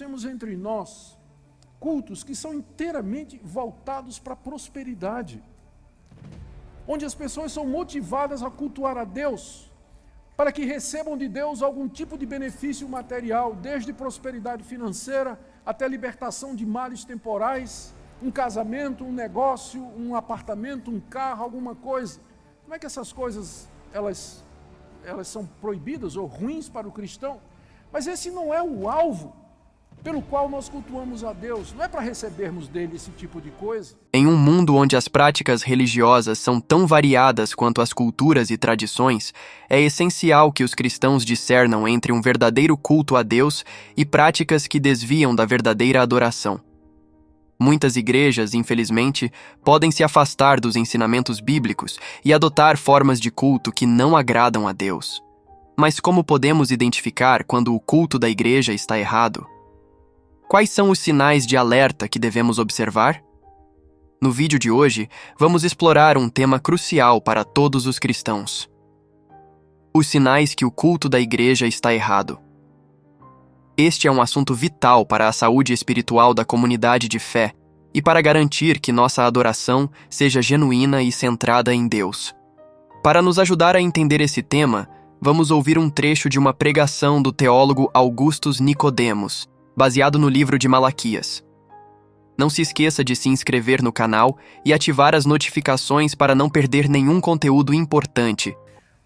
Temos entre nós cultos que são inteiramente voltados para a prosperidade, onde as pessoas são motivadas a cultuar a Deus, para que recebam de Deus algum tipo de benefício material, desde prosperidade financeira até libertação de males temporais, um casamento, um negócio, um apartamento, um carro, alguma coisa. Como é que essas coisas, elas são proibidas ou ruins para o cristão? Mas esse não é o alvo pelo qual nós cultuamos a Deus, não é para recebermos dele esse tipo de coisa. Em um mundo onde as práticas religiosas são tão variadas quanto as culturas e tradições, é essencial que os cristãos discernam entre um verdadeiro culto a Deus e práticas que desviam da verdadeira adoração. Muitas igrejas, infelizmente, podem se afastar dos ensinamentos bíblicos e adotar formas de culto que não agradam a Deus. Mas como podemos identificar quando o culto da igreja está errado? Quais são os sinais de alerta que devemos observar? No vídeo de hoje, vamos explorar um tema crucial para todos os cristãos: os sinais que o culto da igreja está errado. Este é um assunto vital para a saúde espiritual da comunidade de fé e para garantir que nossa adoração seja genuína e centrada em Deus. Para nos ajudar a entender esse tema, vamos ouvir um trecho de uma pregação do teólogo Augustus Nicodemos, baseado no livro de Malaquias. Não se esqueça de se inscrever no canal e ativar as notificações para não perder nenhum conteúdo importante.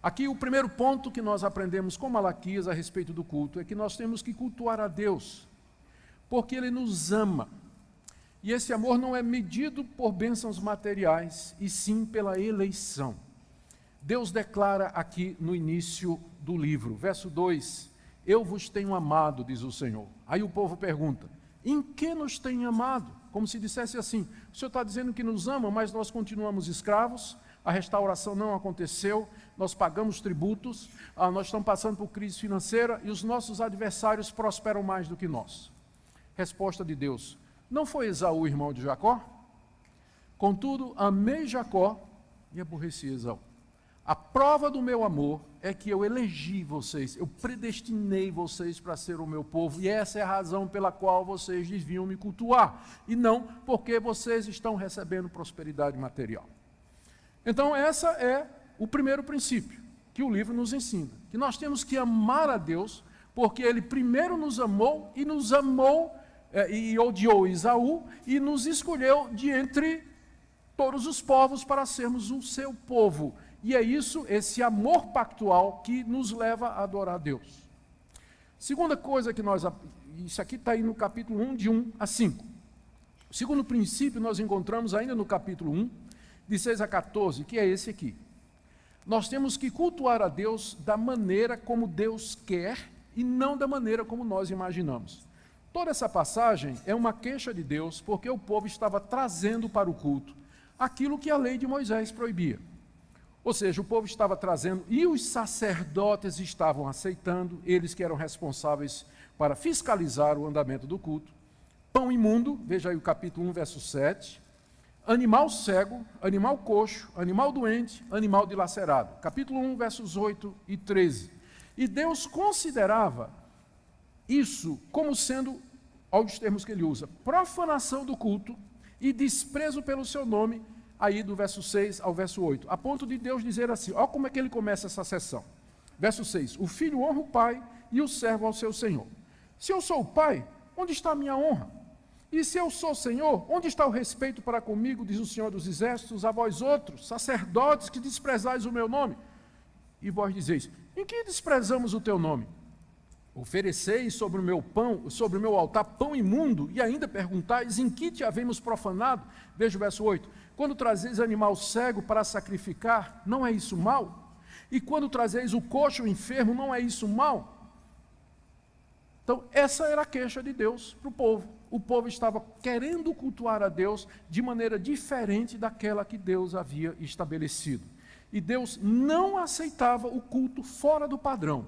Aqui o primeiro ponto que nós aprendemos com Malaquias a respeito do culto é que nós temos que cultuar a Deus, porque Ele nos ama. E esse amor não é medido por bênçãos materiais, e sim pela eleição. Deus declara aqui no início do livro, verso 2, eu vos tenho amado, diz o Senhor. Aí o povo pergunta, em que nos tem amado? Como se dissesse assim, o Senhor está dizendo que nos ama, mas nós continuamos escravos, a restauração não aconteceu, nós pagamos tributos, nós estamos passando por crise financeira e os nossos adversários prosperam mais do que nós. Resposta de Deus, não foi Esaú irmão de Jacó? Contudo, amei Jacó e aborreci Esaú. A prova do meu amor é que eu elegi vocês, eu predestinei vocês para ser o meu povo, e essa é a razão pela qual vocês deviam me cultuar, e não porque vocês estão recebendo prosperidade material. Então, esse é o primeiro princípio que o livro nos ensina, que nós temos que amar a Deus, porque Ele primeiro nos amou, e odiou Esaú, e nos escolheu de entre todos os povos para sermos o seu povo. E é isso, esse amor pactual, que nos leva a adorar a Deus. Segunda coisa que isso aqui está aí no capítulo 1, de 1 a 5. O segundo princípio nós encontramos ainda no capítulo 1, de 6 a 14, que é esse aqui. Nós temos que cultuar a Deus da maneira como Deus quer e não da maneira como nós imaginamos. Toda essa passagem é uma queixa de Deus porque o povo estava trazendo para o culto aquilo que a lei de Moisés proibia. Ou seja, o povo estava trazendo, e os sacerdotes estavam aceitando, eles que eram responsáveis para fiscalizar o andamento do culto, pão imundo, veja aí o capítulo 1, verso 7, animal cego, animal coxo, animal doente, animal dilacerado. Capítulo 1, versos 8 e 13. E Deus considerava isso como sendo, olha os termos que ele usa, profanação do culto e desprezo pelo seu nome, aí do verso 6 ao verso 8, a ponto de Deus dizer assim, olha como é que ele começa essa sessão. Verso 6, o filho honra o pai e o servo ao seu senhor. Se eu sou o pai, onde está a minha honra? E se eu sou senhor, onde está o respeito para comigo, diz o Senhor dos Exércitos, a vós outros, sacerdotes que desprezais o meu nome? E vós dizeis, em que desprezamos o teu nome? Ofereceis sobre o meu pão, sobre o meu altar pão imundo, e ainda perguntais, em que te havemos profanado? Veja o verso 8, quando trazeis animal cego para sacrificar, não é isso mal? E quando trazeis o coxo enfermo, não é isso mal? Então, essa era a queixa de Deus para o povo. O povo estava querendo cultuar a Deus de maneira diferente daquela que Deus havia estabelecido. E Deus não aceitava o culto fora do padrão.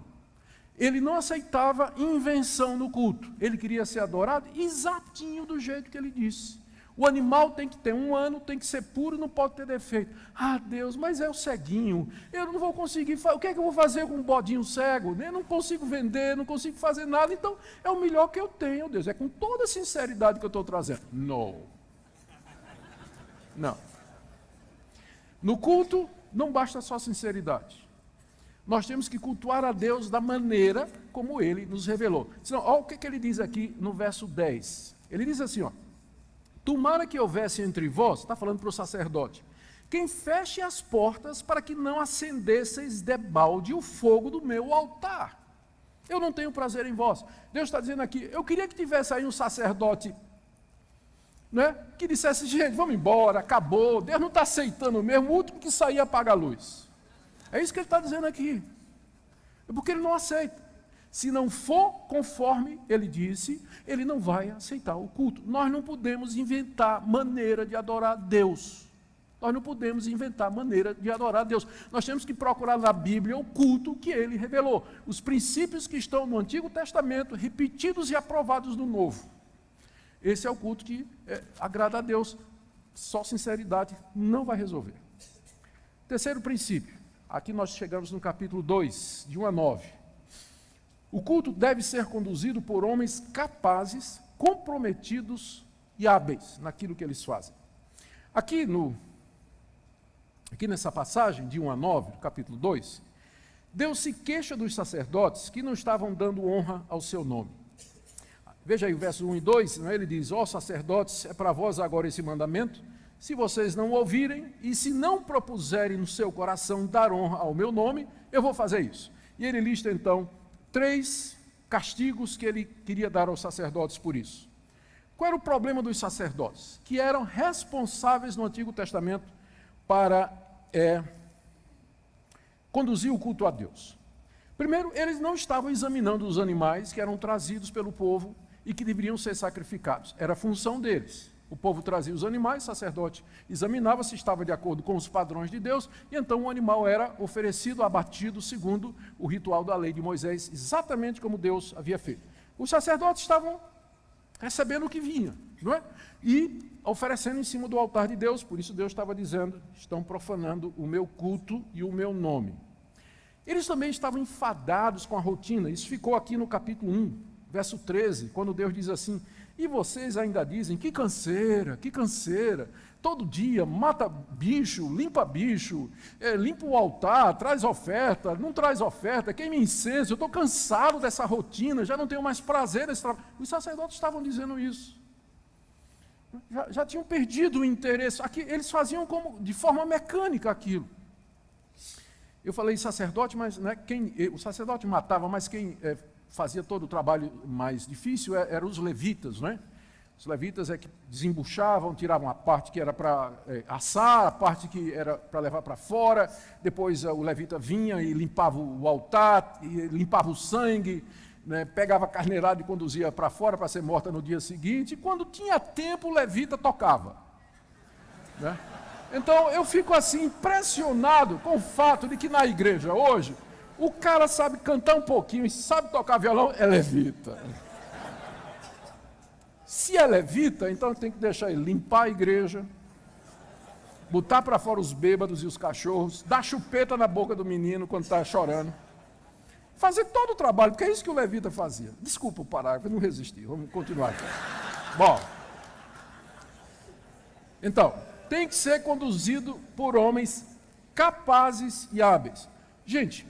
Ele não aceitava invenção no culto. Ele queria ser adorado exatinho do jeito que ele disse. O animal tem que ter 1 ano, tem que ser puro, não pode ter defeito. Ah, Deus, mas é o ceguinho, eu não vou conseguir, o que é que eu vou fazer com um bodinho cego? Eu não consigo vender, não consigo fazer nada, então é o melhor que eu tenho, Deus. É com toda a sinceridade que eu estou trazendo. Não. No culto, não basta só sinceridade. Nós temos que cultuar a Deus da maneira como Ele nos revelou. Senão, olha o que ele diz aqui no verso 10. Ele diz assim, ó. Tomara que houvesse entre vós, está falando para o sacerdote, quem feche as portas para que não acendesseis debalde o fogo do meu altar. Eu não tenho prazer em vós. Deus está dizendo aqui, eu queria que tivesse aí um sacerdote, né, que dissesse, gente, vamos embora, acabou, Deus não está aceitando mesmo, o último que sair apaga a luz. É isso que ele está dizendo aqui. É porque ele não aceita. Se não for conforme ele disse, ele não vai aceitar o culto. Nós não podemos inventar maneira de adorar a Deus. Nós não podemos inventar maneira de adorar a Deus. Nós temos que procurar na Bíblia o culto que ele revelou. Os princípios que estão no Antigo Testamento, repetidos e aprovados no Novo. Esse é o culto que agrada a Deus. Só sinceridade não vai resolver. Terceiro princípio. Aqui nós chegamos no capítulo 2, de 1 a 9. O culto deve ser conduzido por homens capazes, comprometidos e hábeis naquilo que eles fazem. Aqui nessa passagem, de 1 a 9, do capítulo 2, Deus se queixa dos sacerdotes que não estavam dando honra ao seu nome. Veja aí o verso 1 e 2, né, ele diz, ó sacerdotes, é para vós agora esse mandamento, se vocês não ouvirem e se não propuserem no seu coração dar honra ao meu nome, eu vou fazer isso. E ele lista então 3 castigos que ele queria dar aos sacerdotes por isso. Qual era o problema dos sacerdotes? Que eram responsáveis no Antigo Testamento para conduzir o culto a Deus. Primeiro, eles não estavam examinando os animais que eram trazidos pelo povo e que deveriam ser sacrificados. Era a função deles. O povo trazia os animais, o sacerdote examinava se estava de acordo com os padrões de Deus, e então o animal era oferecido, abatido, segundo o ritual da lei de Moisés, exatamente como Deus havia feito. Os sacerdotes estavam recebendo o que vinha, não é? E oferecendo em cima do altar de Deus, por isso Deus estava dizendo, estão profanando o meu culto e o meu nome. Eles também estavam enfadados com a rotina, isso ficou aqui no capítulo 1, verso 13, quando Deus diz assim, e vocês ainda dizem, que canseira, todo dia mata bicho, limpa o altar, traz oferta, não traz oferta, queima incenso, eu estou cansado dessa rotina, já não tenho mais prazer nesse trabalho. Os sacerdotes estavam dizendo isso. Já tinham perdido o interesse. Aqui, eles faziam de forma mecânica aquilo. Eu falei sacerdote, mas né, o sacerdote matava, mas quem fazia todo o trabalho mais difícil eram os levitas, né? Os levitas é que desembuchavam, tiravam a parte que era para assar, a parte que era para levar para fora, depois o levita vinha e limpava o altar, e limpava o sangue, né? Pegava a carneirada e conduzia para fora para ser morta no dia seguinte, e quando tinha tempo o levita tocava, né? Então eu fico assim impressionado com o fato de que na igreja hoje, o cara sabe cantar um pouquinho e sabe tocar violão, é levita. Se é levita, então tem que deixar ele limpar a igreja, botar para fora os bêbados e os cachorros, dar chupeta na boca do menino quando está chorando. Fazer todo o trabalho, porque é isso que o levita fazia. Desculpa o parágrafo, eu não resisti, vamos continuar aqui. Bom, então, tem que ser conduzido por homens capazes e hábeis. Gente,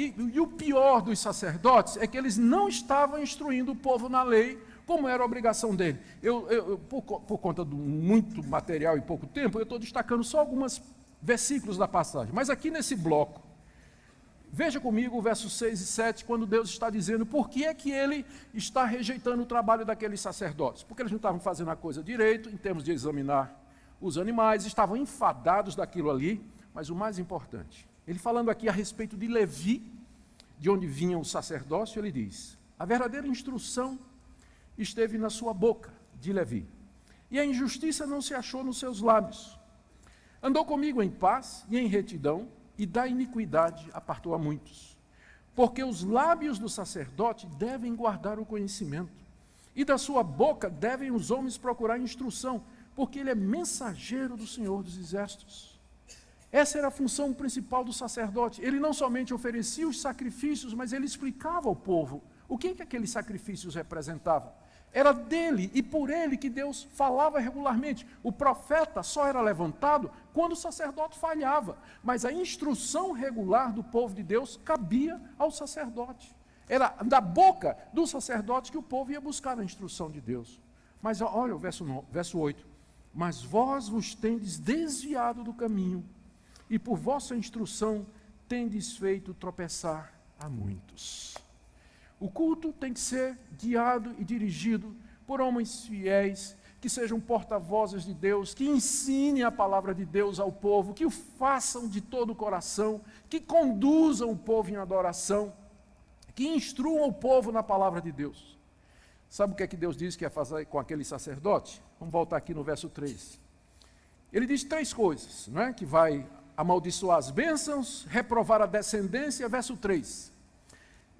e o pior dos sacerdotes é que eles não estavam instruindo o povo na lei, como era a obrigação dele. Por conta de muito material e pouco tempo, eu estou destacando só alguns versículos da passagem. Mas aqui nesse bloco, veja comigo o verso 6 e 7, quando Deus está dizendo por que é que ele está rejeitando o trabalho daqueles sacerdotes. Porque eles não estavam fazendo a coisa direito, em termos de examinar os animais, estavam enfadados daquilo ali, mas o mais importante, ele falando aqui a respeito de Levi, de onde vinha o sacerdócio, ele diz, a verdadeira instrução esteve na sua boca, de Levi, e a injustiça não se achou nos seus lábios. Andou comigo em paz e em retidão, e da iniquidade apartou a muitos. Porque os lábios do sacerdote devem guardar o conhecimento, e da sua boca devem os homens procurar instrução, porque ele é mensageiro do Senhor dos Exércitos. Essa era a função principal do sacerdote. Ele não somente oferecia os sacrifícios, mas ele explicava ao povo o que aqueles sacrifícios representavam. Era dele e por ele que Deus falava regularmente. O profeta só era levantado quando o sacerdote falhava, mas a instrução regular do povo de Deus cabia ao sacerdote. Era da boca do sacerdote que o povo ia buscar a instrução de Deus. Mas olha o verso 8. Mas vós vos tendes desviado do caminho, e por vossa instrução tendes feito tropeçar a muitos. O culto tem que ser guiado e dirigido por homens fiéis, que sejam porta-vozes de Deus, que ensinem a palavra de Deus ao povo, que o façam de todo o coração, que conduzam o povo em adoração, que instruam o povo na palavra de Deus. Sabe o que é que Deus diz que ia fazer com aquele sacerdote? Vamos voltar aqui no verso 3. Ele diz 3 coisas, não é? Que vai amaldiçoar as bênçãos, reprovar a descendência, verso 3.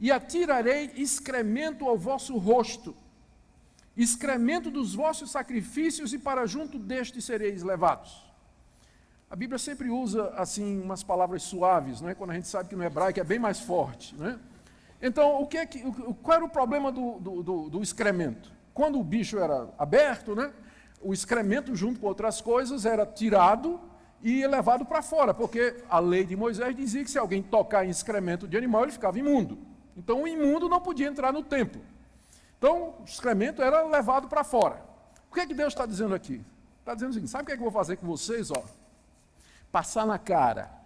E atirarei excremento ao vosso rosto, excremento dos vossos sacrifícios, e para junto destes sereis levados. A Bíblia sempre usa, assim, umas palavras suaves, não é? Quando a gente sabe que no hebraico é bem mais forte, não é? Então, qual era o problema do excremento? Quando o bicho era aberto, né, o excremento, junto com outras coisas, era tirado e levado para fora, porque a lei de Moisés dizia que se alguém tocar em excremento de animal, ele ficava imundo. Então, o imundo não podia entrar no templo. Então, o excremento era levado para fora. O que é que Deus está dizendo aqui? Está dizendo o seguinte: sabe o que é que eu vou fazer com vocês? Passar na cara.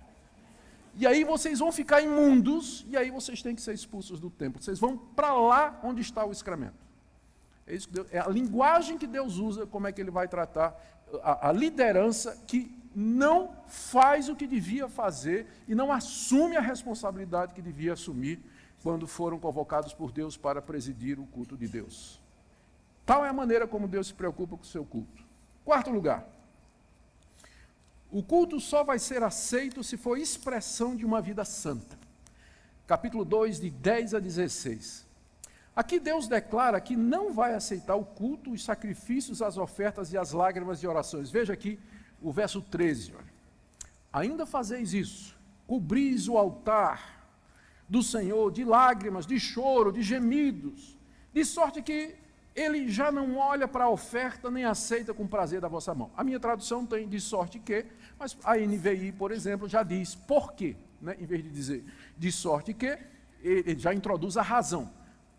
E aí vocês vão ficar imundos, e aí vocês têm que ser expulsos do templo. Vocês vão para lá onde está o excremento. É isso que Deus, é a linguagem que Deus usa, como é que ele vai tratar a liderança que não faz o que devia fazer e não assume a responsabilidade que devia assumir quando foram convocados por Deus para presidir o culto de Deus. Tal é a maneira como Deus se preocupa com o seu culto. 4º lugar. O culto só vai ser aceito se for expressão de uma vida santa. Capítulo 2, de 10 a 16. Aqui Deus declara que não vai aceitar o culto, os sacrifícios, as ofertas e as lágrimas de orações. Veja aqui o verso 13. Olha. Ainda fazeis isso, cobris o altar do Senhor de lágrimas, de choro, de gemidos, de sorte que ele já não olha para a oferta nem aceita com prazer da vossa mão. A minha tradução tem de sorte que, mas a NVI, por exemplo, já diz por quê, né? Em vez de dizer de sorte que, ele já introduz a razão.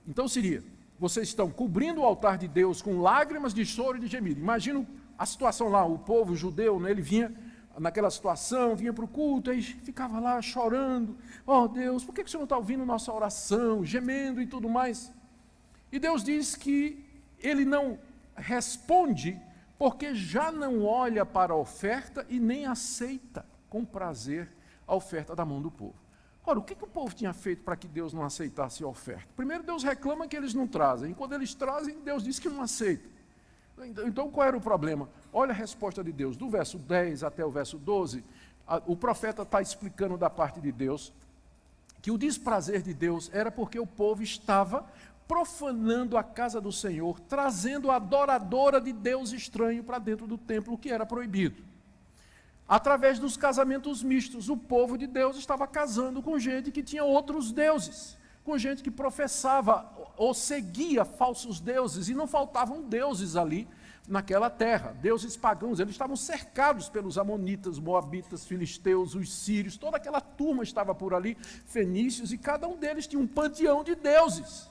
Então seria: vocês estão cobrindo o altar de Deus com lágrimas de choro e de gemido. Imagina a situação lá, o povo judeu, né? Ele vinha naquela situação, vinha para o culto, aí ficava lá chorando: oh Deus, por que o Senhor não está ouvindo nossa oração, gemendo e tudo mais? E Deus diz que ele não responde porque já não olha para a oferta e nem aceita com prazer a oferta da mão do povo. Ora, o que o povo tinha feito para que Deus não aceitasse a oferta? Primeiro, Deus reclama que eles não trazem, e quando eles trazem, Deus diz que não aceita. Então, qual era o problema? Olha a resposta de Deus, do verso 10 até o verso 12, o profeta está explicando da parte de Deus que o desprazer de Deus era porque o povo estava profanando a casa do Senhor, trazendo a adoradora de Deus estranho para dentro do templo, o que era proibido. Através dos casamentos mistos, o povo de Deus estava casando com gente que tinha outros deuses, com gente que professava ou seguia falsos deuses, e não faltavam deuses ali naquela terra, deuses pagãos. Eles estavam cercados pelos amonitas, moabitas, filisteus, os sírios, toda aquela turma estava por ali, fenícios, e cada um deles tinha um panteão de deuses.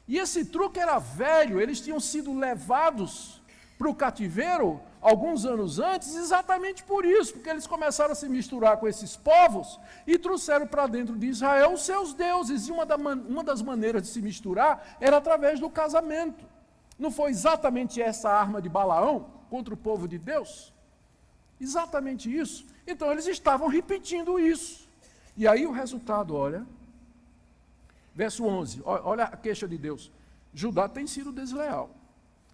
E esse truque era velho, eles tinham sido levados para o cativeiro alguns anos antes, exatamente por isso, porque eles começaram a se misturar com esses povos e trouxeram para dentro de Israel os seus deuses, e uma das maneiras de se misturar era através do casamento. Não foi exatamente essa a arma de Balaão contra o povo de Deus? Exatamente isso. Então eles estavam repetindo isso. E aí o resultado, olha, verso 11, olha a queixa de Deus: Judá tem sido desleal,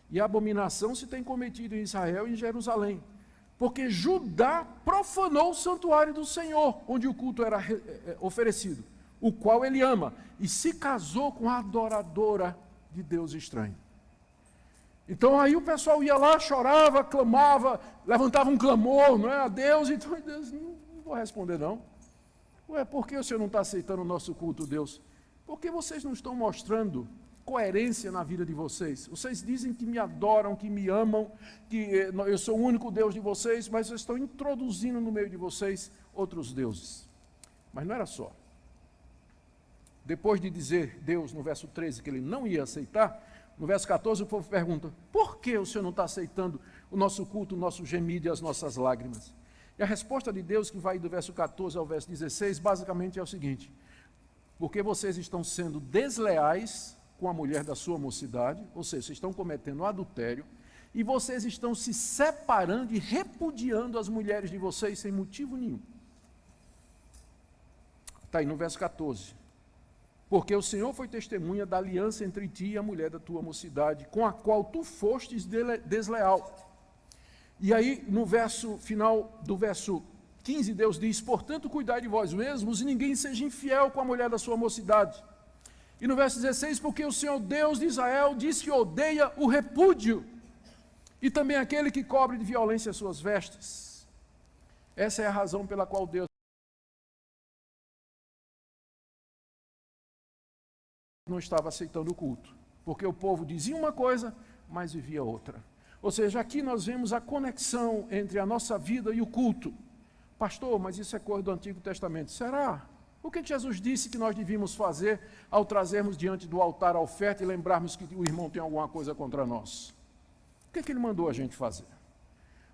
e a abominação se tem cometido em Israel e em Jerusalém, porque Judá profanou o santuário do Senhor, onde o culto era oferecido, o qual ele ama, e se casou com a adoradora de Deus estranho. Então aí o pessoal ia lá, chorava, clamava, levantava um clamor, não é, a Deus, então Deus, não vou responder não. Ué, por que o senhor não está aceitando o nosso culto, Deus? Porque vocês não estão mostrando coerência na vida de vocês. Vocês dizem que me adoram, que me amam, que eu sou o único Deus de vocês, mas vocês estão introduzindo no meio de vocês outros deuses. Mas não era só. Depois de dizer Deus, no verso 13, que ele não ia aceitar, no verso 14 o povo pergunta, por que o senhor não está aceitando o nosso culto, o nosso gemido e as nossas lágrimas? E a resposta de Deus, que vai do verso 14 ao verso 16, basicamente é o seguinte, porque vocês estão sendo desleais com a mulher da sua mocidade, ou seja, vocês estão cometendo adultério, e vocês estão se separando e repudiando as mulheres de vocês sem motivo nenhum. Está aí no verso 14. Porque o Senhor foi testemunha da aliança entre ti e a mulher da tua mocidade, com a qual tu fostes desleal. E aí, no verso final do verso 15, Deus diz, portanto, cuidai de vós mesmos e ninguém seja infiel com a mulher da sua mocidade. E no verso 16, porque o Senhor Deus de Israel diz que odeia o repúdio, e também aquele que cobre de violência as suas vestes. Essa é a razão pela qual Deus não estava aceitando o culto, porque o povo dizia uma coisa, mas vivia outra. Ou seja, aqui nós vemos a conexão entre a nossa vida e o culto. Pastor, mas isso é coisa do Antigo Testamento. Será? O que Jesus disse que nós devíamos fazer ao trazermos diante do altar a oferta e lembrarmos que o irmão tem alguma coisa contra nós? O que ele mandou a gente fazer?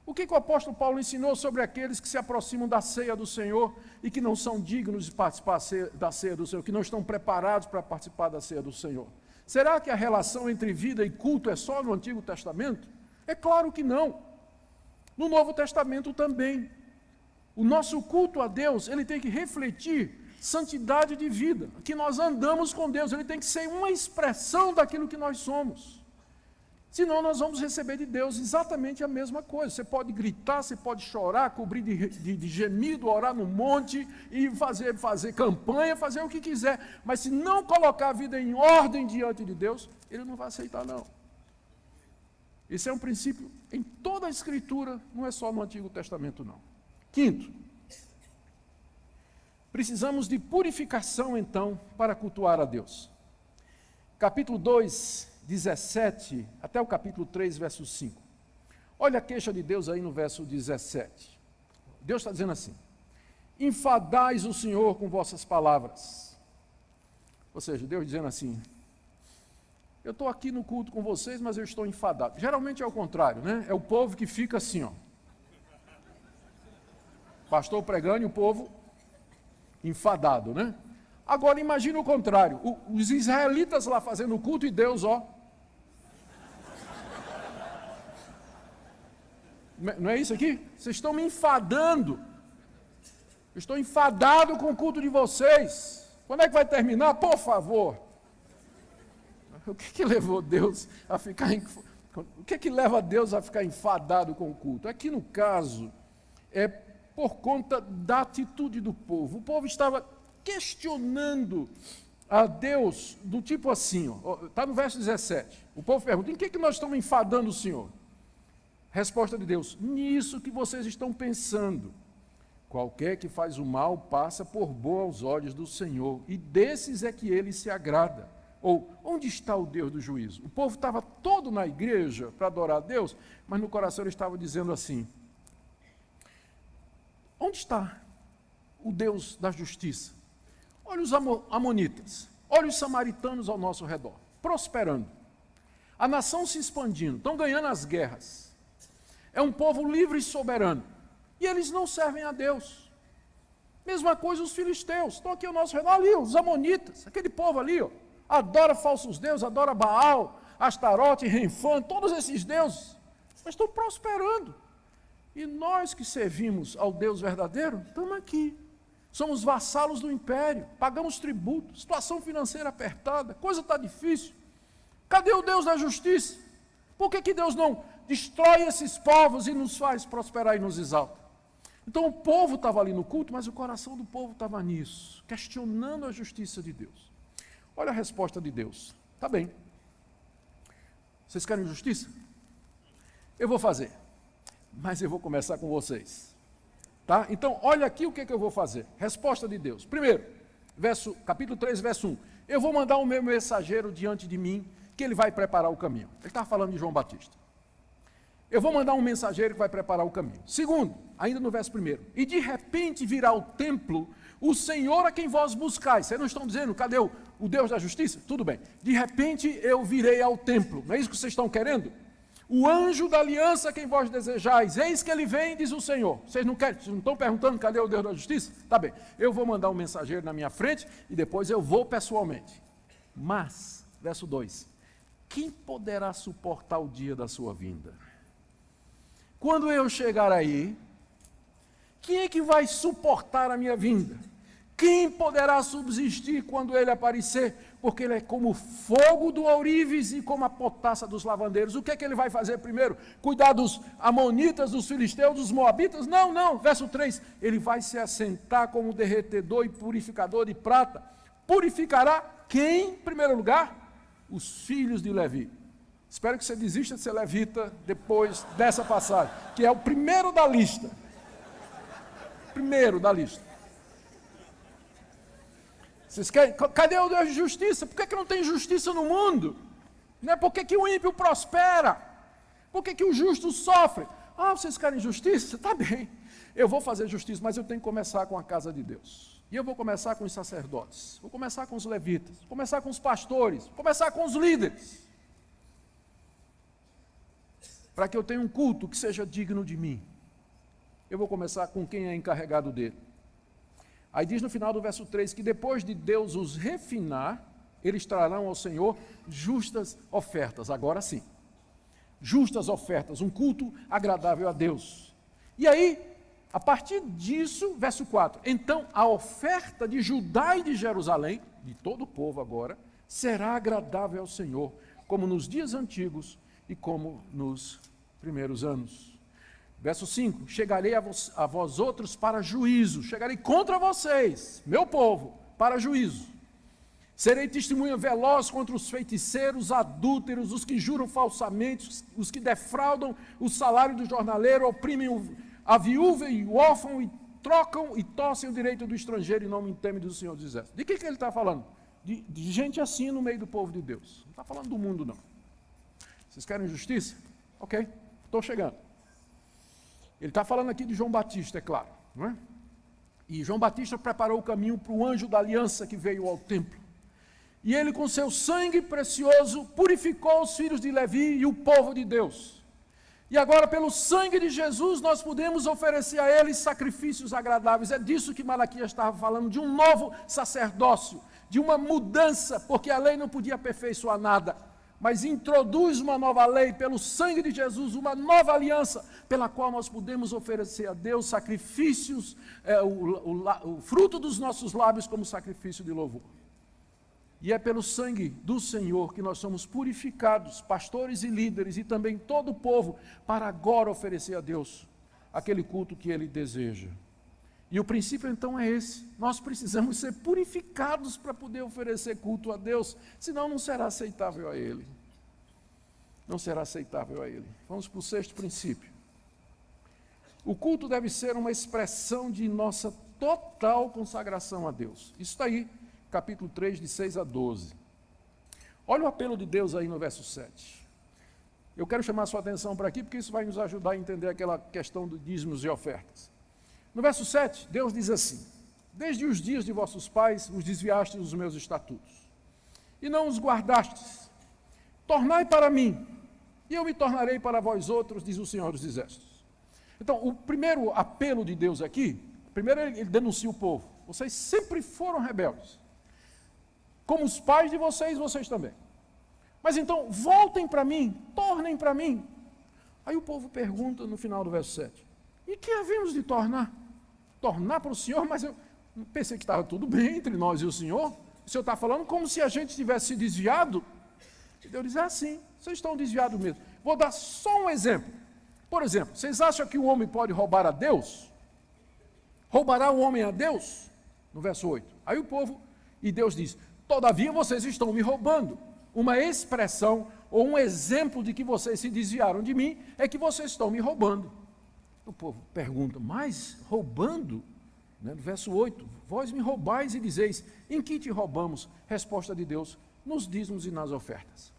O que o apóstolo Paulo ensinou sobre aqueles que se aproximam da ceia do Senhor e que não são dignos de participar da ceia do Senhor, que não estão preparados para participar da ceia do Senhor? Será que a relação entre vida e culto é só no Antigo Testamento? É claro que não. No Novo Testamento também. O nosso culto a Deus, ele tem que refletir santidade de vida, que nós andamos com Deus, ele tem que ser uma expressão daquilo que nós somos. Senão nós vamos receber de Deus exatamente a mesma coisa. Você pode gritar, você pode chorar, cobrir de gemido, orar no monte e fazer campanha, fazer o que quiser. Mas se não colocar a vida em ordem diante de Deus, ele não vai aceitar não. Esse é um princípio em toda a Escritura, não é só no Antigo Testamento não. Quinto, precisamos de purificação então para cultuar a Deus. Capítulo 2, 17, até o capítulo 3, verso 5. Olha a queixa de Deus aí no verso 17. Deus está dizendo assim, enfadais o Senhor com vossas palavras. Ou seja, Deus dizendo assim, eu estou aqui no culto com vocês, mas eu estou enfadado. Geralmente é o contrário, né? É o povo que fica assim, ó. Pastor pregando e o povo enfadado, né? Agora imagine o contrário, os israelitas lá fazendo o culto e Deus, ó. Não é isso aqui? Vocês estão me enfadando. Eu estou enfadado com o culto de vocês. Quando é que vai terminar? Por favor. O que levou Deus a ficar... O que leva Deus a ficar enfadado com o culto? Aqui no caso, é por conta da atitude do povo. O povo estava questionando a Deus do tipo assim, está no verso 17. O povo pergunta, em que nós estamos enfadando o Senhor? Resposta de Deus, nisso que vocês estão pensando. Qualquer que faz o mal passa por boa aos olhos do Senhor, e desses é que ele se agrada. Ou, onde está o Deus do juízo? O povo estava todo na igreja para adorar a Deus, mas no coração ele estava dizendo assim, onde está o Deus da justiça? Olha os amonitas, olha os samaritanos ao nosso redor, prosperando. A nação se expandindo, estão ganhando as guerras. É um povo livre e soberano. E eles não servem a Deus. Mesma coisa os filisteus, estão aqui ao nosso redor, ali os amonitas, aquele povo ali, ó, adora falsos deuses, adora Baal, Astarote, Renfã, todos esses deuses, mas estão prosperando. E nós que servimos ao Deus verdadeiro, estamos aqui. Somos vassalos do império, pagamos tributo, situação financeira apertada, coisa está difícil. Cadê o Deus da justiça? Por que Deus não destrói esses povos e nos faz prosperar e nos exalta? Então o povo estava ali no culto, mas o coração do povo estava nisso, questionando a justiça de Deus. Olha a resposta de Deus. Tá bem. Vocês querem justiça? Eu vou fazer, mas eu vou começar com vocês. Tá? Então, olha aqui o que eu vou fazer. Resposta de Deus. Primeiro, capítulo 3, verso 1. Eu vou mandar o meu mensageiro diante de mim, que ele vai preparar o caminho. Ele estava falando de João Batista. Eu vou mandar um mensageiro que vai preparar o caminho. Segundo, ainda no verso 1. E de repente virá ao templo o Senhor a quem vós buscais. Vocês não estão dizendo, cadê o Deus da justiça? Tudo bem. De repente eu virei ao templo. Não é isso que vocês estão querendo? O anjo da aliança a quem vós desejais. Eis que ele vem, diz o Senhor. Vocês não querem? Vocês não estão perguntando cadê o Deus da justiça? Tá bem. Eu vou mandar um mensageiro na minha frente e depois eu vou pessoalmente. Mas, verso 2. Quem poderá suportar o dia da sua vinda? Quando eu chegar aí, quem é que vai suportar a minha vinda? Quem poderá subsistir quando ele aparecer? Porque ele é como o fogo do ourives e como a potassa dos lavandeiros. O que é que ele vai fazer primeiro? Cuidar dos amonitas, dos filisteus, dos moabitas? Não. Verso 3. Ele vai se assentar como derretedor e purificador de prata. Purificará quem, em primeiro lugar? Os filhos de Levi. Espero que você desista de ser levita depois dessa passagem, que é o primeiro da lista. Primeiro da lista. Vocês querem? Cadê o Deus de justiça? Por que não tem justiça no mundo? Não é? Por que o ímpio prospera? Por que o justo sofre? Vocês querem justiça? Tá bem. Eu vou fazer justiça, mas eu tenho que começar com a casa de Deus. E eu vou começar com os sacerdotes. Vou começar com os levitas. Vou começar com os pastores. Vou começar com os líderes. Para que eu tenha um culto que seja digno de mim. Eu vou começar com quem é encarregado dele. Aí diz no final do verso 3 que depois de Deus os refinar, eles trarão ao Senhor justas ofertas. Agora sim. Justas ofertas, um culto agradável a Deus. E aí, a partir disso, verso 4. Então a oferta de Judá e de Jerusalém, de todo o povo agora, será agradável ao Senhor, como nos dias antigos, e como nos primeiros anos. Verso 5, chegarei a vós outros para juízo, chegarei contra vocês, meu povo, para juízo. Serei testemunha veloz contra os feiticeiros, adúlteros, os que juram falsamente, os que defraudam o salário do jornaleiro, oprimem a viúva e o órfão, e trocam e torcem o direito do estrangeiro em nome intêmido do Senhor dos Exércitos. De que ele está falando? De gente assim no meio do povo de Deus. Não está falando do mundo, não. Vocês querem justiça? Ok, estou chegando. Ele está falando aqui de João Batista, é claro. Não é? E João Batista preparou o caminho para o anjo da aliança que veio ao templo. E ele, com seu sangue precioso, purificou os filhos de Levi e o povo de Deus. E agora, pelo sangue de Jesus, nós podemos oferecer a eles sacrifícios agradáveis. É disso que Malaquias estava falando, de um novo sacerdócio, de uma mudança, porque a lei não podia aperfeiçoar nada. Mas introduz uma nova lei pelo sangue de Jesus, uma nova aliança, pela qual nós podemos oferecer a Deus sacrifícios, o fruto dos nossos lábios como sacrifício de louvor. E é pelo sangue do Senhor que nós somos purificados, pastores e líderes, e também todo o povo, para agora oferecer a Deus aquele culto que Ele deseja. E o princípio então é esse, nós precisamos ser purificados para poder oferecer culto a Deus, senão não será aceitável a Ele. Não será aceitável a Ele. Vamos para o sexto princípio. O culto deve ser uma expressão de nossa total consagração a Deus. Isso está aí, capítulo 3, de 6 a 12. Olha o apelo de Deus aí no verso 7. Eu quero chamar a sua atenção para aqui, porque isso vai nos ajudar a entender aquela questão dos dízimos e ofertas. No verso 7, Deus diz assim: desde os dias de vossos pais os desviastes dos meus estatutos, e não os guardastes. Tornai para mim, e eu me tornarei para vós outros, diz o Senhor dos Exércitos. Então, o primeiro apelo de Deus aqui, primeiro ele denuncia o povo. Vocês sempre foram rebeldes. Como os pais de vocês, vocês também. Mas então, voltem para mim, tornem para mim. Aí o povo pergunta no final do verso 7, e que havemos de tornar? Tornar para o Senhor? Mas eu pensei que estava tudo bem entre nós e o Senhor. O Senhor está falando como se a gente tivesse se desviado. E Deus diz, sim, vocês estão desviados mesmo. Vou dar só um exemplo. Por exemplo, vocês acham que o homem pode roubar a Deus? Roubará o homem a Deus? No verso 8. Aí o povo, e Deus diz, todavia vocês estão me roubando. uma expressão ou um exemplo de que vocês se desviaram de mim é que vocês estão me roubando. O povo pergunta, mas roubando? No verso 8, vós me roubais e dizeis, em que te roubamos? Resposta de Deus, nos dízimos e nas ofertas.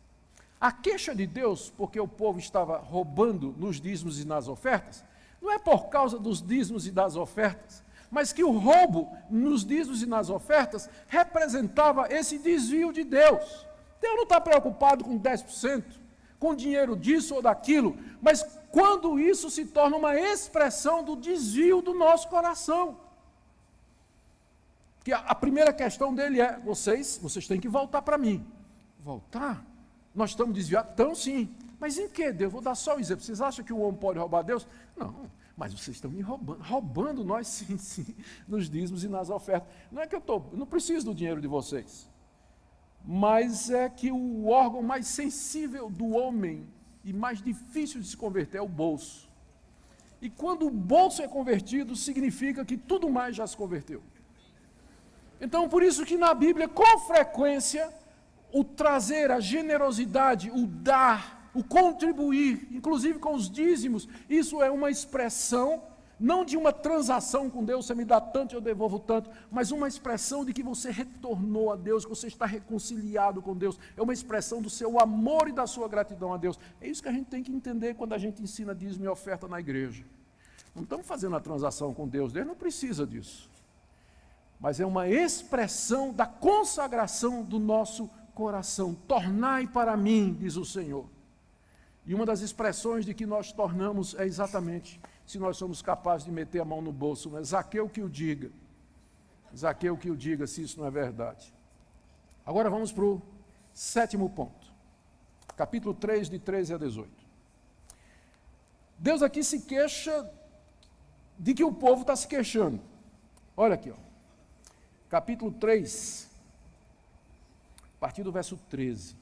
A queixa de Deus, porque o povo estava roubando nos dízimos e nas ofertas, não é por causa dos dízimos e das ofertas, mas que o roubo nos dízimos e nas ofertas representava esse desvio de Deus. Deus não está preocupado com 10%, com dinheiro disso ou daquilo, mas quando isso se torna uma expressão do desvio do nosso coração. Que a primeira questão dele é, vocês têm que voltar para mim. Voltar? Nós estamos desviados? Então sim. Mas em que, Deus? Vou dar só um exemplo. Vocês acham que o homem pode roubar Deus? Não, mas vocês estão me roubando. Roubando nós sim, nos dízimos e nas ofertas. Não é que eu não preciso do dinheiro de vocês. Mas é que o órgão mais sensível do homem e mais difícil de se converter é o bolso. E quando o bolso é convertido, significa que tudo mais já se converteu. Então, por isso que na Bíblia, com frequência, o trazer, a generosidade, o dar, o contribuir, inclusive com os dízimos, isso é uma expressão, não de uma transação com Deus, você me dá tanto, eu devolvo tanto, mas uma expressão de que você retornou a Deus, que você está reconciliado com Deus, é uma expressão do seu amor e da sua gratidão a Deus. É isso que a gente tem que entender quando a gente ensina dízimo e oferta na igreja. Não estamos fazendo a transação com Deus, Deus não precisa disso. Mas é uma expressão da consagração do nosso coração. Tornai para mim, diz o Senhor. E uma das expressões de que nós tornamos é exatamente se nós somos capazes de meter a mão no bolso. Mas Zaqueu que o diga. Zaqueu que o diga, se isso não é verdade. Agora vamos para o 7º ponto. Capítulo 3, de 13 a 18. Deus aqui se queixa de que o povo está se queixando. Olha aqui, ó. Capítulo 3, a partir do verso 13.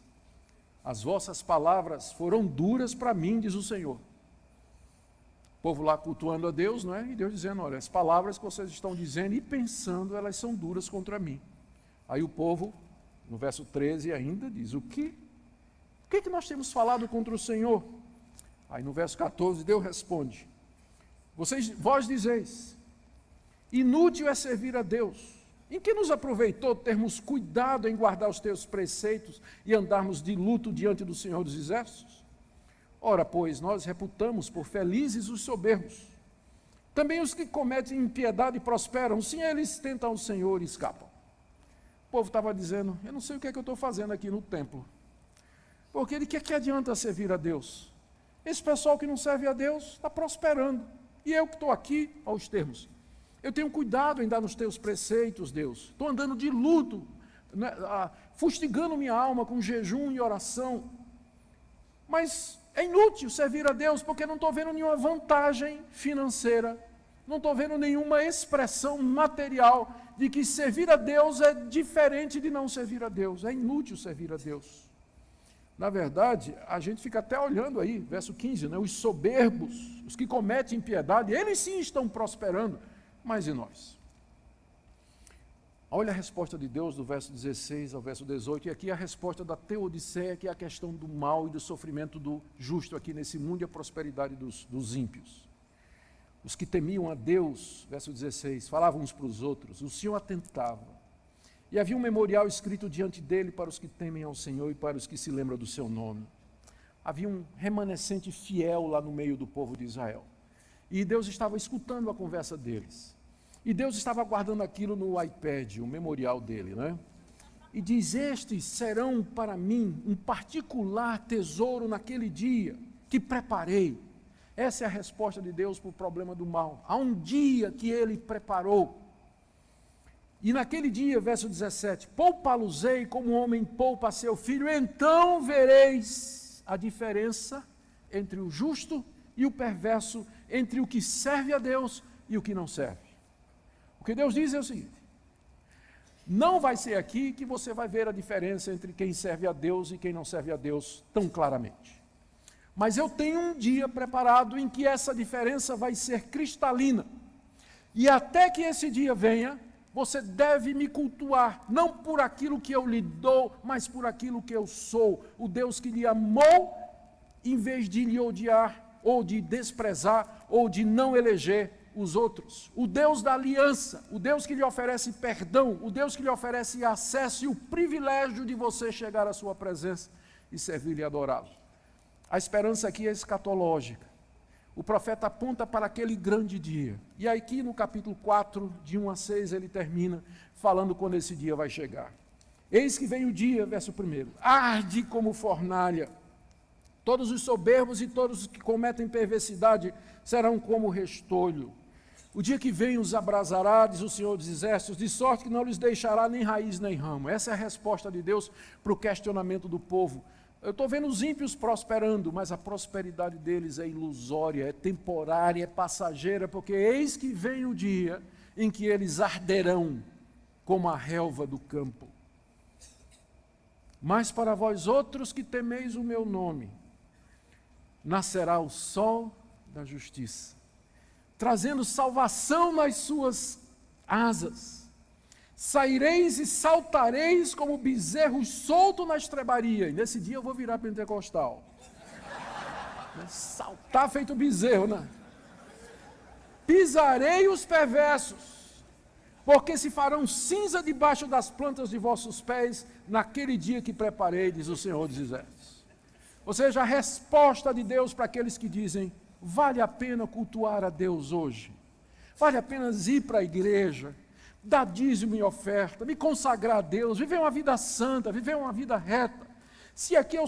As vossas palavras foram duras para mim, diz o Senhor. O povo lá cultuando a Deus, não é? E Deus dizendo, olha, as palavras que vocês estão dizendo e pensando, elas são duras contra mim. Aí o povo, no verso 13 ainda, diz, o que nós temos falado contra o Senhor? Aí no verso 14, Deus responde, vós dizeis, inútil é servir a Deus. Em que nos aproveitou termos cuidado em guardar os teus preceitos e andarmos de luto diante do Senhor dos Exércitos? Ora, pois, nós reputamos por felizes os soberbos. Também os que cometem impiedade prosperam, sim, eles tentam o Senhor e escapam. O povo estava dizendo, eu não sei o que é que eu estou fazendo aqui no templo. Porque de que adianta servir a Deus? Esse pessoal que não serve a Deus está prosperando. E eu que estou aqui, aos termos. Eu tenho cuidado em dar nos teus preceitos, Deus. Estou andando de luto, né, fustigando minha alma com jejum e oração. Mas é inútil servir a Deus, porque não estou vendo nenhuma vantagem financeira, não estou vendo nenhuma expressão material de que servir a Deus é diferente de não servir a Deus. É inútil servir a Deus. Na verdade, a gente fica até olhando aí, verso 15, né, os soberbos, os que cometem impiedade, eles sim estão prosperando. Mas e nós? Olha a resposta de Deus do verso 16 ao verso 18, e aqui a resposta da teodiceia, que é a questão do mal e do sofrimento do justo aqui nesse mundo e a prosperidade dos ímpios. Os que temiam a Deus, verso 16, falavam uns para os outros, o Senhor atentava, e havia um memorial escrito diante dele para os que temem ao Senhor e para os que se lembram do seu nome. Havia um remanescente fiel lá no meio do povo de Israel. E Deus estava escutando a conversa deles. E Deus estava guardando aquilo no iPad, o memorial dele, né? E diz, estes serão para mim um particular tesouro naquele dia que preparei. Essa é a resposta de Deus para o problema do mal. Há um dia que ele preparou. E naquele dia, verso 17, poupá-los-ei como um homem poupa a seu filho, então vereis a diferença entre o justo e o perverso, entre o que serve a Deus e o que não serve. O que Deus diz é o seguinte, não vai ser aqui que você vai ver a diferença entre quem serve a Deus e quem não serve a Deus tão claramente. Mas eu tenho um dia preparado em que essa diferença vai ser cristalina. E até que esse dia venha, Você deve me cultuar, não por aquilo que eu lhe dou, mas por aquilo que eu sou. O Deus que lhe amou, em vez de lhe odiar, ou de desprezar, ou de não eleger os outros. O Deus da aliança, o Deus que lhe oferece perdão, o Deus que lhe oferece acesso e o privilégio de você chegar à sua presença e servir-lhe e adorá-lo. A esperança aqui é escatológica. O profeta aponta para aquele grande dia. E aqui no capítulo 4, de 1 a 6, ele termina falando quando esse dia vai chegar. Eis que vem o dia, verso 1, arde como fornalha. Todos os soberbos e todos os que cometem perversidade serão como restolho. O dia que vem os abrasará, diz o Senhor dos Exércitos, de sorte que não lhes deixará nem raiz nem ramo. Essa é a resposta de Deus para o questionamento do povo. Eu estou vendo os ímpios prosperando, mas a prosperidade deles é ilusória, é temporária, é passageira, porque eis que vem o dia em que eles arderão como a relva do campo. Mas para vós outros que temeis o meu nome, nascerá o sol da justiça, trazendo salvação nas suas asas. Saireis e saltareis como bezerros soltos na estrebaria. E nesse dia eu vou virar pentecostal. Saltar feito bezerro, né? Pisarei os perversos, porque se farão cinza debaixo das plantas de vossos pés, naquele dia que preparei, diz o Senhor dos Exércitos. Ou seja, a resposta de Deus para aqueles que dizem, vale a pena cultuar a Deus hoje? Vale a pena ir para a igreja? Dar dízimo e oferta, me consagrar a Deus, viver uma vida santa, viver uma vida reta. Se aqui eu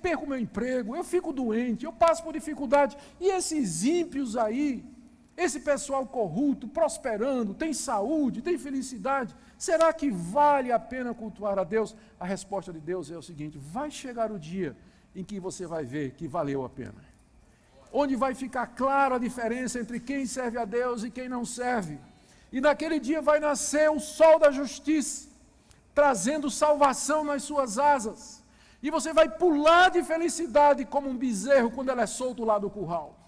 perco meu emprego, eu fico doente, eu passo por dificuldade, e esses ímpios aí, esse pessoal corrupto, prosperando, tem saúde, tem felicidade, será que vale a pena cultuar a Deus? A resposta de Deus é o seguinte, vai chegar o dia em que você vai ver que valeu a pena. Onde vai ficar clara a diferença entre quem serve a Deus e quem não serve. E naquele dia vai nascer o sol da justiça, trazendo salvação nas suas asas. E você vai pular de felicidade como um bezerro quando ele é solto lá do curral.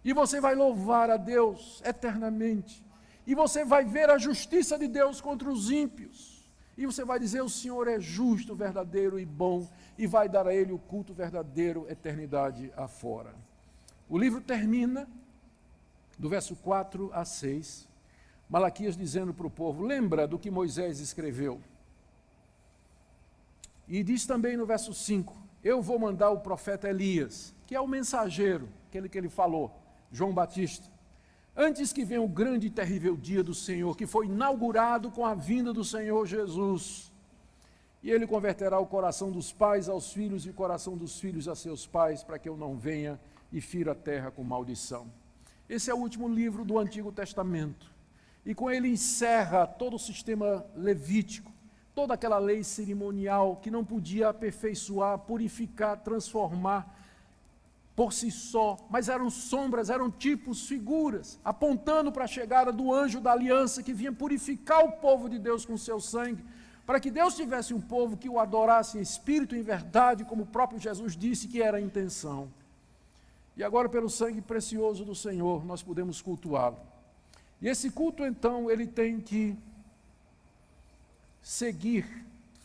E você vai louvar a Deus eternamente. E você vai ver a justiça de Deus contra os ímpios. E você vai dizer, o Senhor é justo, verdadeiro e bom. E vai dar a Ele o culto verdadeiro, eternidade afora. O livro termina, do verso 4 a 6, Malaquias dizendo para o povo, lembra do que Moisés escreveu. E diz também no verso 5, eu vou mandar o profeta Elias, que é o mensageiro, aquele que ele falou, João Batista, antes que venha o grande e terrível dia do Senhor, que foi inaugurado com a vinda do Senhor Jesus. E ele converterá o coração dos pais aos filhos e o coração dos filhos a seus pais, para que eu não venha e fira a terra com maldição. Esse é o último livro do Antigo Testamento. E com ele encerra todo o sistema levítico, toda aquela lei cerimonial que não podia aperfeiçoar, purificar, transformar por si só, mas eram sombras, eram tipos, figuras, apontando para a chegada do anjo da aliança que vinha purificar o povo de Deus com seu sangue, para que Deus tivesse um povo que o adorasse em espírito e em verdade, como o próprio Jesus disse que era a intenção. E agora, pelo sangue precioso do Senhor, nós podemos cultuá-lo. E esse culto, então, ele tem que seguir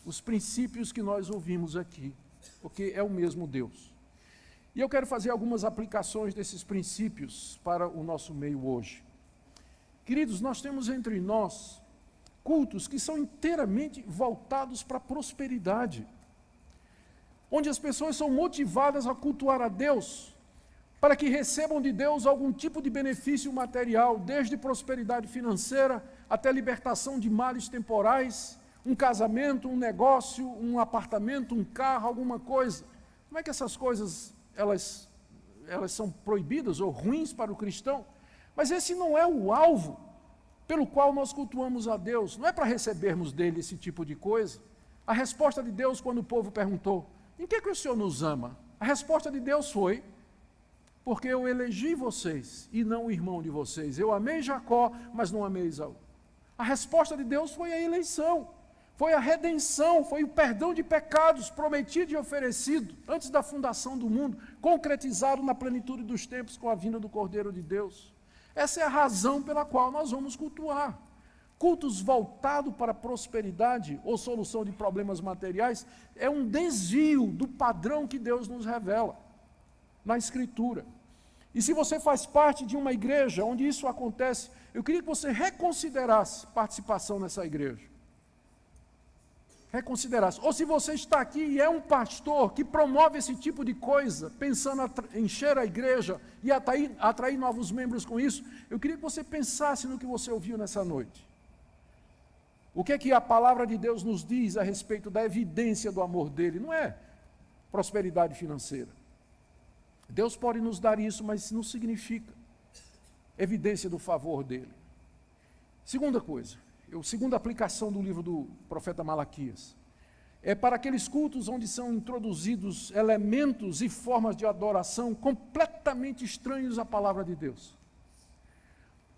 os princípios que nós ouvimos aqui, porque é o mesmo Deus. E eu quero fazer algumas aplicações desses princípios para o nosso meio hoje. Queridos, nós temos entre nós cultos que são inteiramente voltados para a prosperidade, onde as pessoas são motivadas a cultuar a Deus, para que recebam de Deus algum tipo de benefício material, desde prosperidade financeira até libertação de males temporais, um casamento, um negócio, um apartamento, um carro, alguma coisa. Como é que essas coisas, elas são proibidas ou ruins para o cristão? Mas esse não é o alvo pelo qual nós cultuamos a Deus, não é para recebermos dele esse tipo de coisa. A resposta de Deus, quando o povo perguntou, em que o Senhor nos ama? A resposta de Deus foi, porque eu elegi vocês e não o irmão de vocês. Eu amei Jacó, mas não amei Esaú. A resposta de Deus foi a eleição, foi a redenção, foi o perdão de pecados prometido e oferecido antes da fundação do mundo, concretizado na plenitude dos tempos com a vinda do Cordeiro de Deus. Essa é a razão pela qual nós vamos cultuar. cultos voltados para a prosperidade ou solução de problemas materiais, é um desvio do padrão que Deus nos revela na Escritura. E se você faz parte de uma igreja onde isso acontece, eu queria que você reconsiderasse participação nessa igreja. Reconsiderasse. Ou se você está aqui e é um pastor que promove esse tipo de coisa, pensando em encher a igreja e atrair novos membros com isso, eu queria que você pensasse no que você ouviu nessa noite. O que é que a palavra de Deus nos diz a respeito da evidência do amor dele? Não é prosperidade financeira. Deus pode nos dar isso, mas não significa evidência do favor dele. Segunda coisa, segunda aplicação do livro do profeta Malaquias, é para aqueles cultos onde são introduzidos elementos e formas de adoração completamente estranhos à palavra de Deus.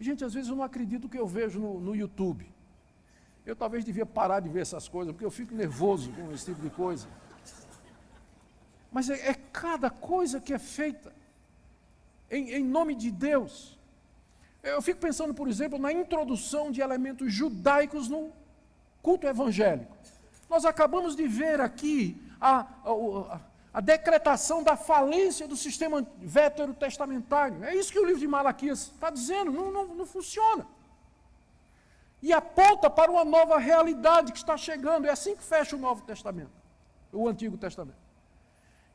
Gente, às vezes eu não acredito que eu vejo no YouTube. Eu talvez devia parar de ver essas coisas, porque eu fico nervoso com esse tipo de coisa. Mas é cada coisa que é feita em nome de Deus. Eu fico pensando, por exemplo, na introdução de elementos judaicos no culto evangélico. Nós acabamos de ver aqui a decretação da falência do sistema veterotestamentário. É isso que o livro de Malaquias está dizendo, não funciona. E aponta para uma nova realidade que está chegando. É assim que fecha o Novo Testamento, o Antigo Testamento.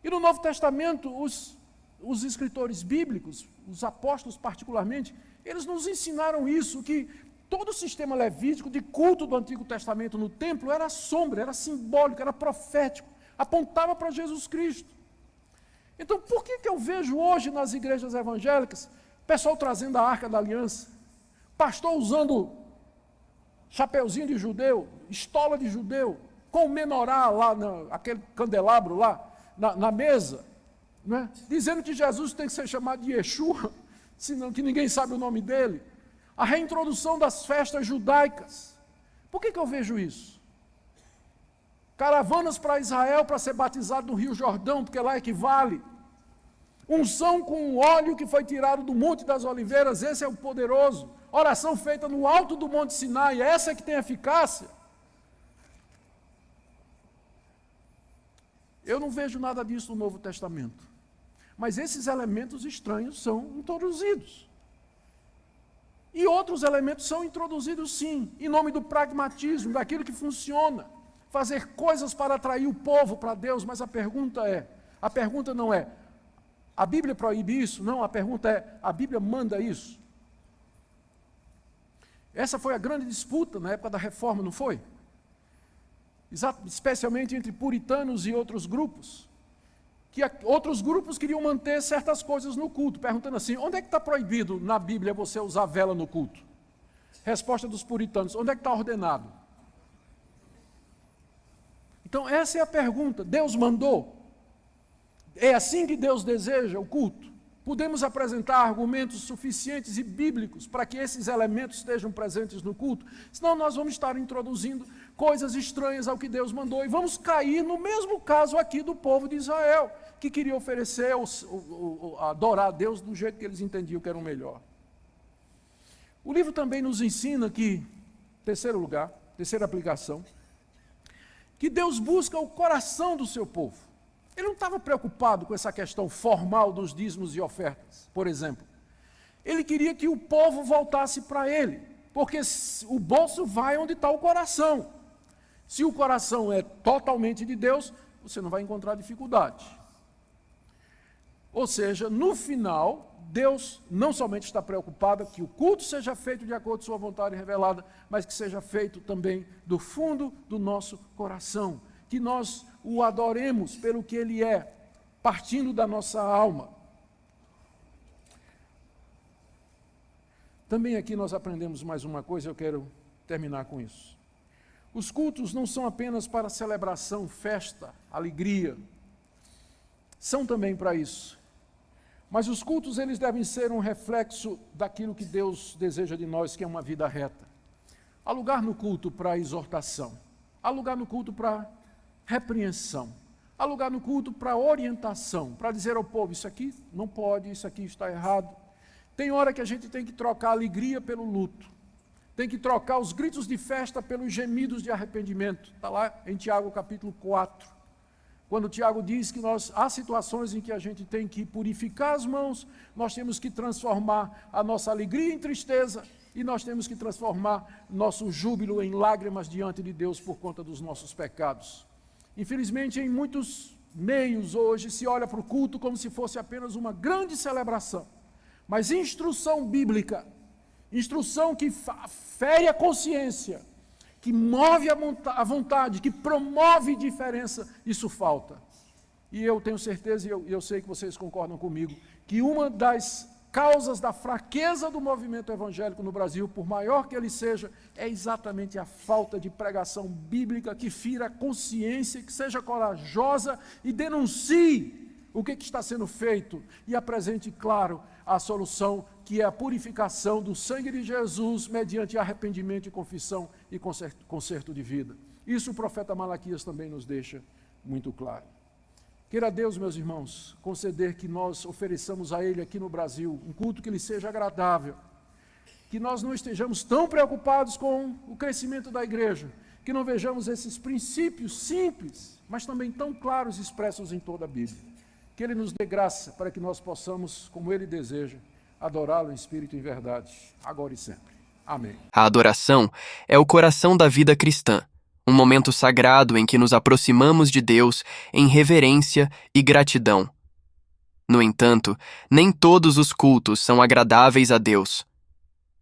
E no Novo Testamento, os escritores bíblicos, os apóstolos particularmente, eles nos ensinaram isso, que todo o sistema levítico de culto do Antigo Testamento no templo era sombra, era simbólico, era profético, apontava para Jesus Cristo. Então, por que eu vejo hoje nas igrejas evangélicas, pessoal trazendo a Arca da Aliança, pastor usando chapeuzinho de judeu, estola de judeu, com o menorá lá, aquele candelabro lá, na mesa, né? Dizendo que Jesus tem que ser chamado de Yeshua, senão que ninguém sabe o nome dele. A reintrodução das festas judaicas. Por que eu vejo isso? Caravanas para Israel para ser batizado no Rio Jordão, porque lá equivale. Unção com óleo que foi tirado do Monte das Oliveiras, esse é o poderoso. Oração feita no alto do Monte Sinai, essa é que tem eficácia. Eu não vejo nada disso no Novo Testamento. Mas esses elementos estranhos são introduzidos. E outros elementos são introduzidos sim, em nome do pragmatismo, daquilo que funciona. Fazer coisas para atrair o povo para Deus, mas a pergunta não é, a Bíblia proíbe isso? Não, a pergunta é, a Bíblia manda isso? Essa foi a grande disputa na época da Reforma, não foi? Especialmente entre puritanos e outros grupos, que outros grupos queriam manter certas coisas no culto, perguntando assim, onde é que está proibido na Bíblia você usar vela no culto? Resposta dos puritanos, onde é que está ordenado? Então essa é a pergunta, Deus mandou? É assim que Deus deseja o culto? Podemos apresentar argumentos suficientes e bíblicos para que esses elementos estejam presentes no culto? Senão nós vamos estar introduzindo coisas estranhas ao que Deus mandou e vamos cair no mesmo caso aqui do povo de Israel, que queria oferecer, adorar a Deus do jeito que eles entendiam que era o melhor. O livro também nos ensina que, terceira aplicação, que Deus busca o coração do seu povo. Ele não estava preocupado com essa questão formal dos dízimos e ofertas, por exemplo. Ele queria que o povo voltasse para ele, porque o bolso vai onde está o coração. Se o coração é totalmente de Deus, você não vai encontrar dificuldade. Ou seja, no final, Deus não somente está preocupado que o culto seja feito de acordo com sua vontade revelada, mas que seja feito também do fundo do nosso coração, que nós o adoremos pelo que ele é, partindo da nossa alma. Também aqui nós aprendemos mais uma coisa, eu quero terminar com isso. Os cultos não são apenas para celebração, festa, alegria. São também para isso. Mas os cultos, eles devem ser um reflexo daquilo que Deus deseja de nós, que é uma vida reta. Há lugar no culto para exortação. Há lugar no culto para repreensão. Há lugar no culto para orientação, para dizer ao povo, isso aqui não pode, isso aqui está errado. Tem hora que a gente tem que trocar a alegria pelo luto. tem que trocar os gritos de festa pelos gemidos de arrependimento. Está lá em Tiago capítulo 4. Quando Tiago diz que há situações em que a gente tem que purificar as mãos, nós temos que transformar a nossa alegria em tristeza, e nós temos que transformar nosso júbilo em lágrimas diante de Deus por conta dos nossos pecados. Infelizmente, em muitos meios hoje se olha para o culto como se fosse apenas uma grande celebração. Mas instrução bíblica, instrução que fere a consciência, que move a vontade, que promove diferença, isso falta. E eu tenho certeza, e eu sei que vocês concordam comigo, que uma das causas da fraqueza do movimento evangélico no Brasil, por maior que ele seja, é exatamente a falta de pregação bíblica que fira a consciência, que seja corajosa e denuncie o que está sendo feito e apresente, claro, a solução, que é a purificação do sangue de Jesus mediante arrependimento e confissão e conserto de vida. Isso o profeta Malaquias também nos deixa muito claro. Queira Deus, meus irmãos, conceder que nós ofereçamos a Ele aqui no Brasil um culto que lhe seja agradável, que nós não estejamos tão preocupados com o crescimento da igreja, que não vejamos esses princípios simples, mas também tão claros expressos em toda a Bíblia. Que Ele nos dê graça para que nós possamos, como Ele deseja, adorá-lo em espírito e em verdade, agora e sempre. Amém. A adoração é o coração da vida cristã, um momento sagrado em que nos aproximamos de Deus em reverência e gratidão. No entanto, nem todos os cultos são agradáveis a Deus.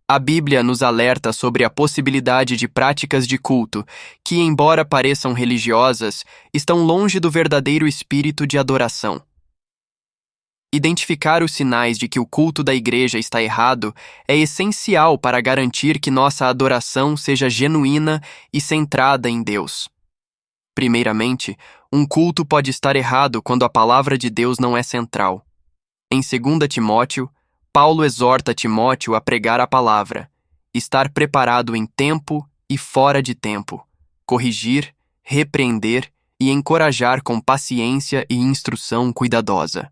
A Bíblia nos alerta sobre a possibilidade de práticas de culto que, embora pareçam religiosas, estão longe do verdadeiro espírito de adoração. Identificar os sinais de que o culto da igreja está errado é essencial para garantir que nossa adoração seja genuína e centrada em Deus. Primeiramente, um culto pode estar errado quando a palavra de Deus não é central. Em 2 Timóteo, Paulo exorta Timóteo a pregar a palavra, estar preparado em tempo e fora de tempo, corrigir, repreender e encorajar com paciência e instrução cuidadosa.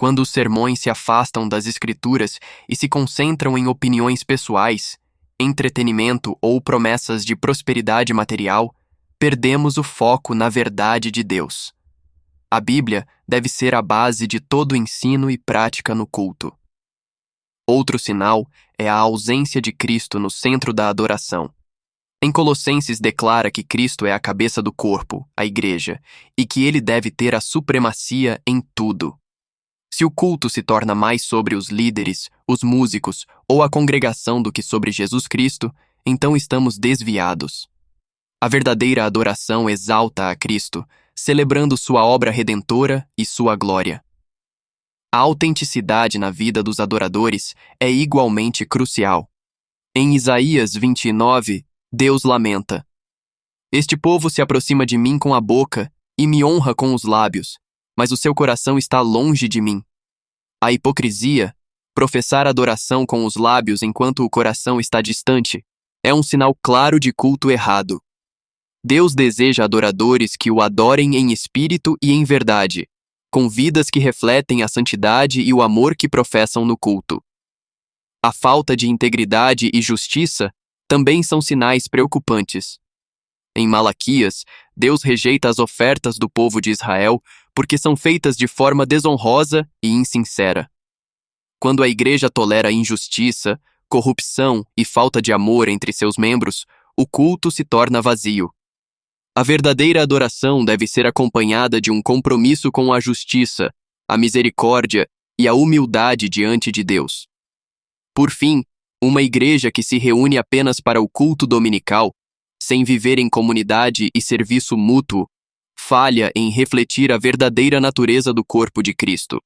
Quando os sermões se afastam das Escrituras e se concentram em opiniões pessoais, entretenimento ou promessas de prosperidade material, perdemos o foco na verdade de Deus. A Bíblia deve ser a base de todo ensino e prática no culto. Outro sinal é a ausência de Cristo no centro da adoração. Em Colossenses declara que Cristo é a cabeça do corpo, a igreja, e que ele deve ter a supremacia em tudo. Se o culto se torna mais sobre os líderes, os músicos ou a congregação do que sobre Jesus Cristo, então estamos desviados. A verdadeira adoração exalta a Cristo, celebrando sua obra redentora e sua glória. A autenticidade na vida dos adoradores é igualmente crucial. Em Isaías 29, Deus lamenta: "Este povo se aproxima de mim com a boca e me honra com os lábios, mas o seu coração está longe de mim." A hipocrisia, professar adoração com os lábios enquanto o coração está distante, é um sinal claro de culto errado. Deus deseja adoradores que o adorem em espírito e em verdade, com vidas que refletem a santidade e o amor que professam no culto. A falta de integridade e justiça também são sinais preocupantes. Em Malaquias, Deus rejeita as ofertas do povo de Israel porque são feitas de forma desonrosa e insincera. Quando a igreja tolera injustiça, corrupção e falta de amor entre seus membros, o culto se torna vazio. A verdadeira adoração deve ser acompanhada de um compromisso com a justiça, a misericórdia e a humildade diante de Deus. Por fim, uma igreja que se reúne apenas para o culto dominical, sem viver em comunidade e serviço mútuo, falha em refletir a verdadeira natureza do corpo de Cristo.